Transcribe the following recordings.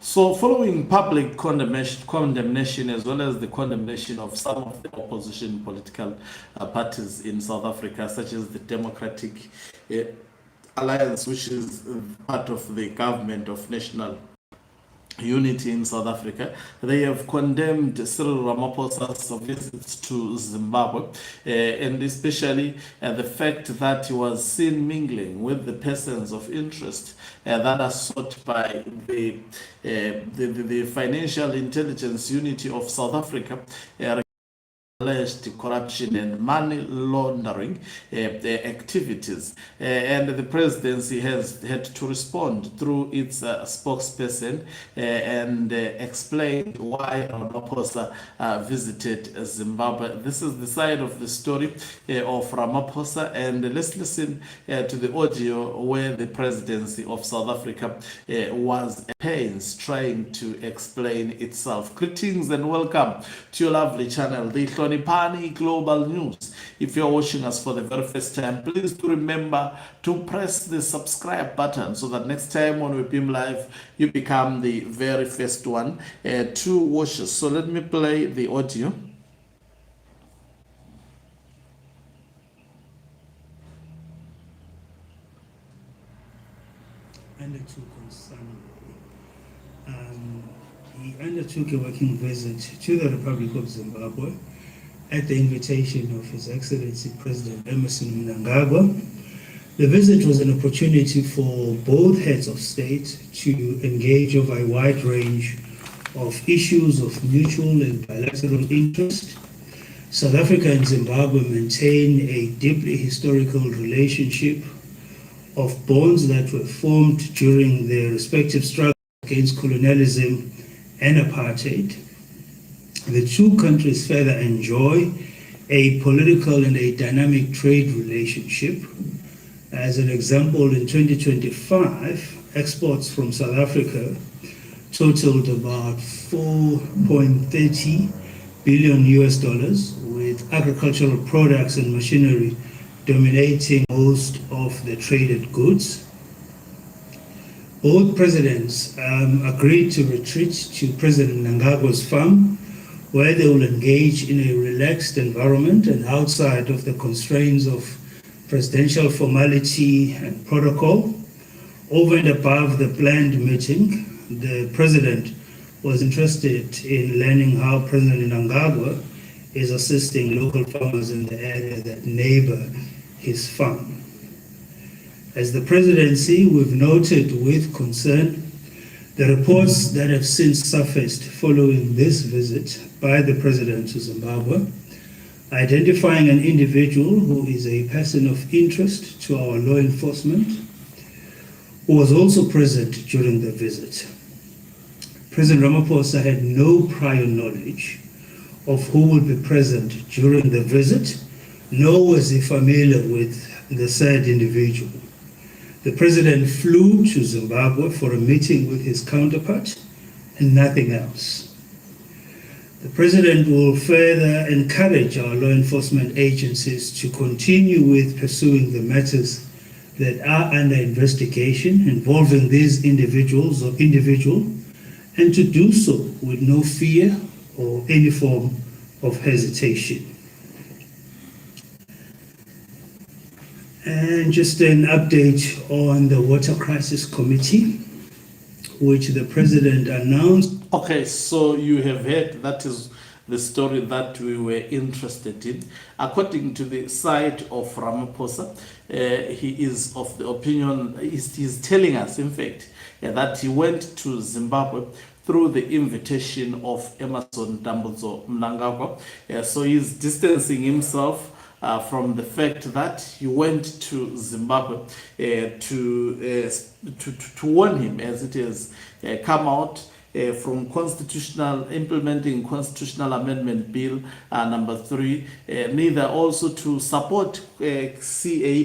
So, following public condemnation as well as the condemnation of some of the opposition political parties in South Africa, such as the Democratic uh, Alliance, which is part of the government of national unity in South Africa, they have condemned Cyril Ramaphosa's visits to Zimbabwe, and especially the fact that he was seen mingling with the persons of interest that are sought by the Financial Intelligence Unity of South Africa, alleged corruption and money laundering activities, and the presidency has had to respond through its spokesperson and explain why Ramaphosa visited Zimbabwe. This is the side of the story of Ramaphosa, and let's listen to the audio where the presidency of South Africa was at pains trying to explain itself. Greetings and welcome to your lovely channel, the Pani Global News. If you're watching us for the very first time, please do remember to press the subscribe button so that next time when we beam live, you become the very first one to watch us. So let me play the audio. He undertook a working visit to the Republic of Zimbabwe at the invitation of His Excellency President Emmerson Mnangagwa. The visit was an opportunity for both heads of state to engage over a wide range of issues of mutual and bilateral interest. South Africa and Zimbabwe maintain a deeply historical relationship of bonds that were formed during their respective struggles against colonialism and apartheid. The two countries further enjoy a political and a dynamic trade relationship. As an example, in 2025, exports from South Africa totaled about $4.30 billion, with agricultural products and machinery dominating most of the traded goods. Both presidents agreed to retreat to President Mnangagwa's farm, where they will engage in a relaxed environment and outside of the constraints of presidential formality and protocol. Over and above the planned meeting, the president was interested in learning how President Mnangagwa is assisting local farmers in the area that neighbor his farm. As the presidency, we've noted with concern the reports that have since surfaced following this visit by the president to Zimbabwe, identifying an individual who is a person of interest to our law enforcement, who was also present during the visit. President Ramaphosa had no prior knowledge of who would be present during the visit, nor was he familiar with the said individual. The president flew to Zimbabwe for a meeting with his counterpart and nothing else. The president will further encourage our law enforcement agencies to continue with pursuing the matters that are under investigation involving these individuals or individual, and to do so with no fear or any form of hesitation. And just an update on the Water Crisis Committee, which the president announced. Okay, so you have heard that is the story that we were interested in. According to the side of Ramaphosa, he is of the opinion, he's telling us, in fact, that he went to Zimbabwe through the invitation of Emmerson Mnangagwa. So he's distancing himself from the fact that he went to Zimbabwe to warn him, as it has come out from implementing Constitutional Amendment Bill number 3, neither also to support CA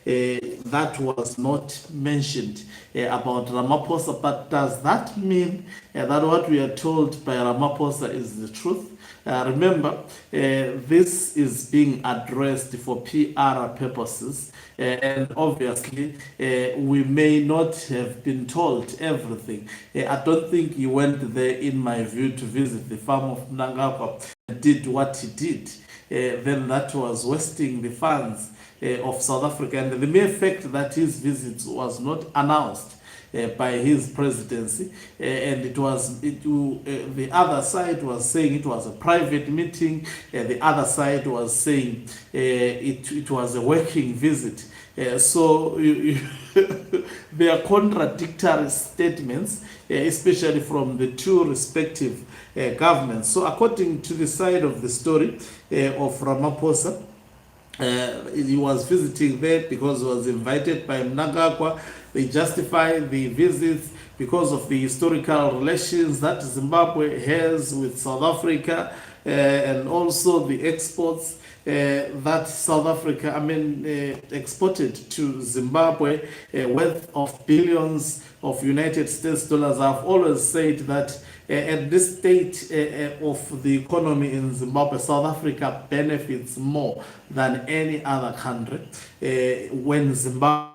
that was not mentioned about Ramaphosa. But does that mean that what we are told by Ramaphosa is the truth? Remember, this is being addressed for PR purposes, and obviously we may not have been told everything. I don't think he went there, in my view, to visit the farm of Mnangagwa and did what he did. Then that was wasting the funds of South Africa, and the mere fact that his visit was not announced by his presidency, and the other side was saying it was a private meeting, the other side was saying it was a working visit. So there are contradictory statements, especially from the two respective governments. So according to the side of the story of Ramaphosa, he was visiting there because he was invited by Mnangagwa. They justify the visits because of the historical relations that Zimbabwe has with South Africa, and also the exports that South Africa, exported to Zimbabwe, worth of billions of United States dollars. I've always said that at this state of the economy in Zimbabwe, South Africa benefits more than any other country. When Zimbabwe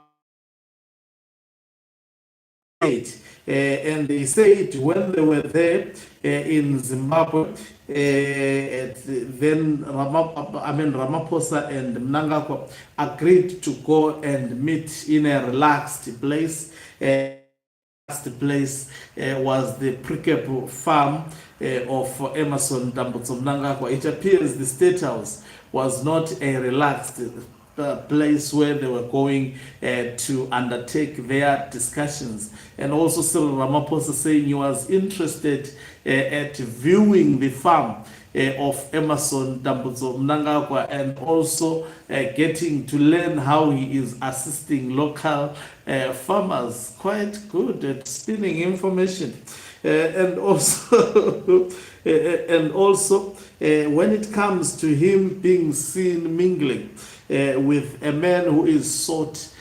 and they said when they were there in Zimbabwe, then Ramaphosa and Mnangagwa agreed to go and meet in a relaxed place. Place was the Prikepo farm of Emerson Dambudzo Mnangagwa. It appears the State House was not a relaxed place where they were going to undertake their discussions. And also Cyril Ramaphosa saying he was interested at viewing the farm of Emerson Dambudzo Mnangagwa, and also getting to learn how he is assisting local farmers. Quite good at spinning information. And also when it comes to him being seen mingling with a man who is sought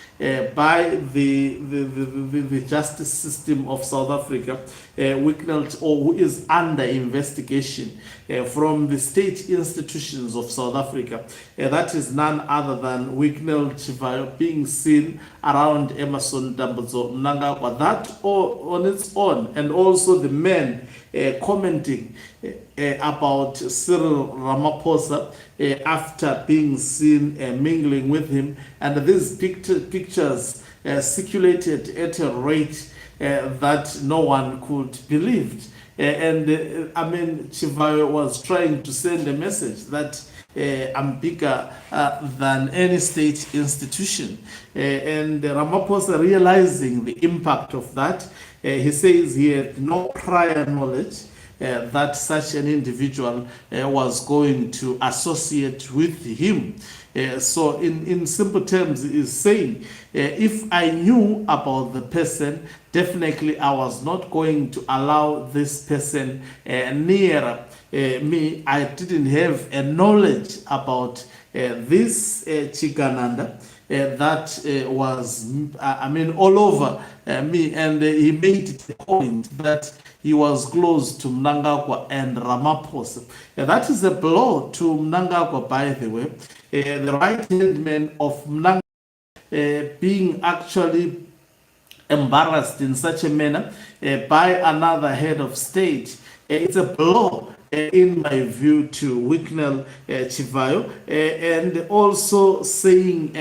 by the justice system of South Africa, Wicknell, or who is under investigation from the state institutions of South Africa. That is none other than Wicknell Chivayo being seen around Emerson Dambudzo Mnangagwa. That on its own, and also the men commenting about Cyril Ramaphosa after being seen mingling with him, and these pictures circulated at a rate that no one could believe. Chivayo was trying to send a message that I'm bigger than any state institution. And Ramaphosa, realizing the impact of that, he says he had no prior knowledge that such an individual was going to associate with him. So in simple terms, he is saying, if I knew about the person, definitely I was not going to allow this person near me. I didn't have a knowledge about this Chigananda that was, all over me. And he made the point that he was close to Mnangagwa and Ramaphosa. That is a blow to Mnangagwa, by the way. The right-hand man of Mnangagwa being actually embarrassed in such a manner by another head of state. It's a blow, in my view, to Wicknell Chivayo, and also saying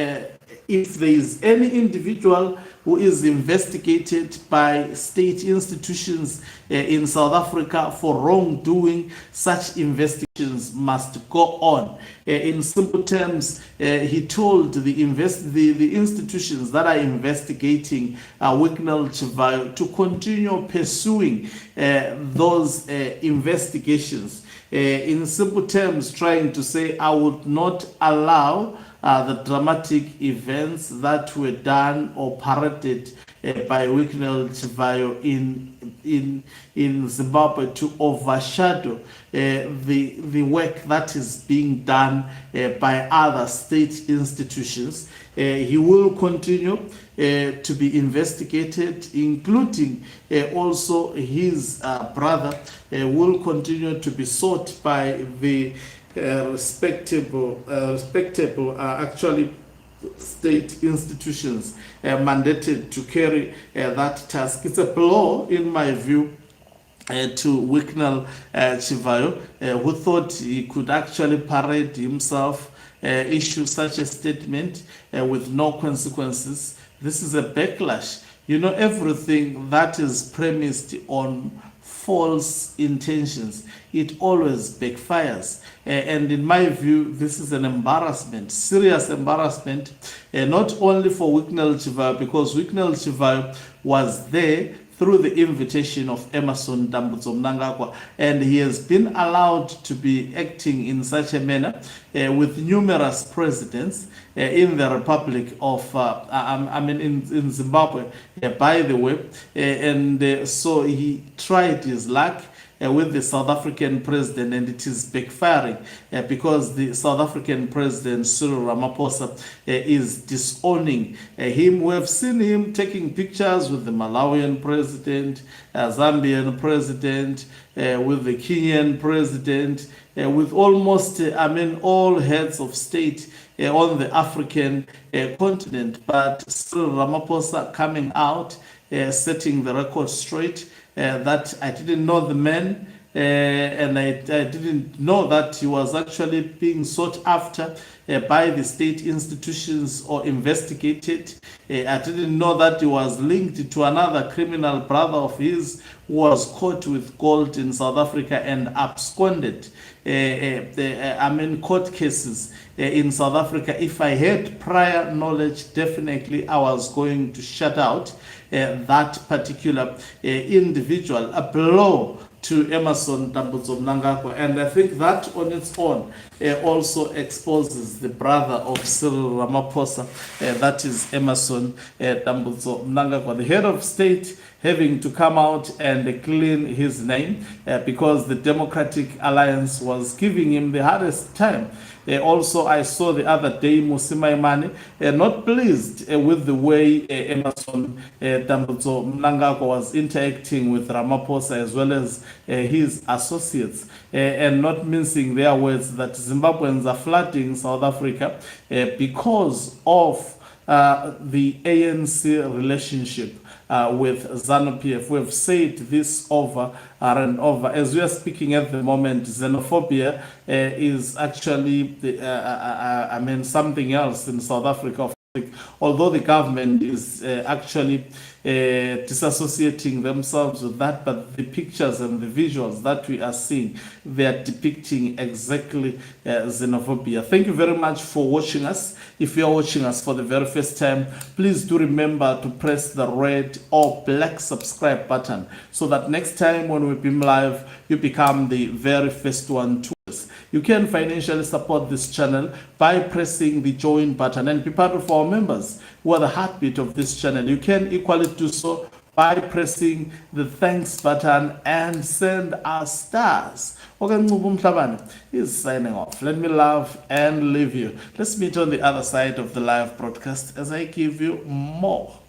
if there is any individual who is investigated by state institutions in South Africa for wrongdoing, such investigations must go on. In simple terms, he told the institutions that are investigating Wicknell Chivayo to continue pursuing those investigations. In simple terms, trying to say, I would not allow the dramatic events that were done or parroted by Wicknell Chivayo in in Zimbabwe to overshadow the work that is being done by other state institutions. He will continue to be investigated, including also his brother will continue to be sought by the respectable actually state institutions mandated to carry that task. It's a blow, in my view, to Wicknell Chivayo, who thought he could actually parade himself, issue such a statement with no consequences. This is a backlash. You know, everything that is premised on false intentions, it always backfires. And in my view, this is an embarrassment, serious embarrassment, not only for Wicknell Chivayo, because Wicknell Chivayo was there through the invitation of Emerson Dambudzo Mnangagwa, and he has been allowed to be acting in such a manner with numerous presidents in the Republic of, in Zimbabwe, by the way, and so he tried his luck with the South African president, and it is backfiring because the South African president, Cyril Ramaphosa, is disowning him. We have seen him taking pictures with the Malawian president, Zambian president, with the Kenyan president, with almost, all heads of state on the African continent. But Cyril Ramaphosa coming out, setting the record straight, that I didn't know the man, and I didn't know that he was actually being sought after by the state institutions or investigated. I didn't know that he was linked to another criminal brother of his who was caught with gold in South Africa and absconded. Court cases in South Africa. If I had prior knowledge, definitely I was going to shut out that particular individual. A blow to Emerson Dambudzo Mnangagwa, and I think that on its own also exposes the brother of Cyril Ramaphosa, that is Emerson Dambudzo Mnangagwa, the head of state, having to come out and clean his name because the Democratic Alliance was giving him the hardest time. Also, I saw the other day Musimaimane not pleased with the way Emerson Dambudzo Mnangagwa was interacting with Ramaphosa as well as his associates, and not mincing their words that Zimbabweans are flooding South Africa because of the ANC relationship with ZANU-PF. We have said this over and over. As we are speaking at the moment, xenophobia is actually something else in South Africa. Although the government is actually disassociating themselves with that, but the pictures and the visuals that we are seeing, they are depicting exactly xenophobia. Thank you very much for watching us. If you are watching us for the very first time, please do remember to press the red or black subscribe button so that next time when we beam live, you become the very first one to us. You can financially support this channel by pressing the join button and be part of our members who are the heartbeat of this channel. You can equally do so by pressing the thanks button and send us stars. Okancubu Mhlabane is signing off. Let me love and leave you. Let's meet on the other side of the live broadcast as I give you more